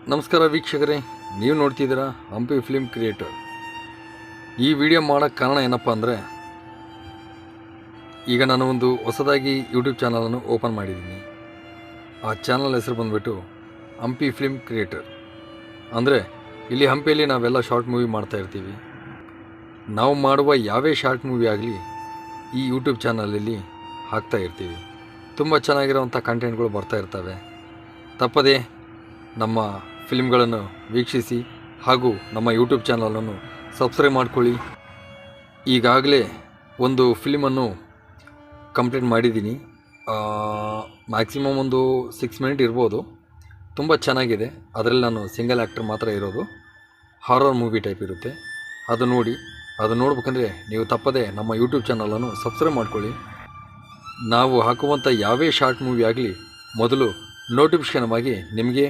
ನಮಸ್ಕಾರ ವೀಕ್ಷಕರೇ, ನೀವು ನೋಡ್ತಿದ್ದೀರಾ ಹಂಪಿ ಫಿಲ್ಮ್ ಕ್ರಿಯೇಟರ್. ಈ ವಿಡಿಯೋ ಮಾಡೋಕ್ಕೆ ಕಾರಣ ಏನಪ್ಪ ಅಂದರೆ, ಈಗ ನಾನು ಒಂದು ಹೊಸದಾಗಿ ಯೂಟ್ಯೂಬ್ ಚಾನಲನ್ನು ಓಪನ್ ಮಾಡಿದ್ದೀನಿ. ಆ ಚಾನಲ್ ಹೆಸರು ಬಂದುಬಿಟ್ಟು ಹಂಪಿ ಫಿಲ್ಮ್ ಕ್ರಿಯೇಟರ್. ಅಂದರೆ ಇಲ್ಲಿ ಹಂಪಿಯಲ್ಲಿ ನಾವೆಲ್ಲ ಶಾರ್ಟ್ ಮೂವಿ ಮಾಡ್ತಾಯಿರ್ತೀವಿ. ನಾವು ಮಾಡುವ ಯಾವೇ ಶಾರ್ಟ್ ಮೂವಿ ಆಗಲಿ ಈ ಯೂಟ್ಯೂಬ್ ಚಾನಲಲ್ಲಿ ಹಾಕ್ತಾಯಿರ್ತೀವಿ. ತುಂಬ ಚೆನ್ನಾಗಿರೋವಂಥ ಕಂಟೆಂಟ್ಗಳು ಬರ್ತಾಯಿರ್ತವೆ. ತಪ್ಪದೇ ನಮ್ಮ ಫಿಲ್ಮ್ಗಳನ್ನು ವೀಕ್ಷಿಸಿ ಹಾಗೂ ನಮ್ಮ ಯೂಟ್ಯೂಬ್ ಚಾನಲನ್ನು ಸಬ್ಸ್ಕ್ರೈಬ್ ಮಾಡ್ಕೊಳ್ಳಿ. ಈಗಾಗಲೇ ಒಂದು ಫಿಲ್ಮನ್ನು ಕಂಪ್ಲೀಟ್ ಮಾಡಿದ್ದೀನಿ. ಮ್ಯಾಕ್ಸಿಮಮ್ ಒಂದು 6 ಮಿನಿಟ್ ಇರ್ಬೋದು. ತುಂಬ ಚೆನ್ನಾಗಿದೆ. ಅದರಲ್ಲಿ ನಾನು ಸಿಂಗಲ್ ಆ್ಯಕ್ಟರ್ ಮಾತ್ರ ಇರೋದು. ಹಾರರ್ ಮೂವಿ ಟೈಪ್ ಇರುತ್ತೆ. ಅದು ನೋಡ್ಬೇಕಂದ್ರೆ ನೀವು ತಪ್ಪದೇ ನಮ್ಮ ಯೂಟ್ಯೂಬ್ ಚಾನಲನ್ನು ಸಬ್ಸ್ಕ್ರೈಬ್ ಮಾಡ್ಕೊಳ್ಳಿ. ನಾವು ಹಾಕುವಂಥ ಯಾವೇ ಶಾರ್ಟ್ ಮೂವಿ ಆಗಲಿ ಮೊದಲು ನೋಟಿಫಿಕೇಷನ್ ಆಗಿ ನಿಮಗೆ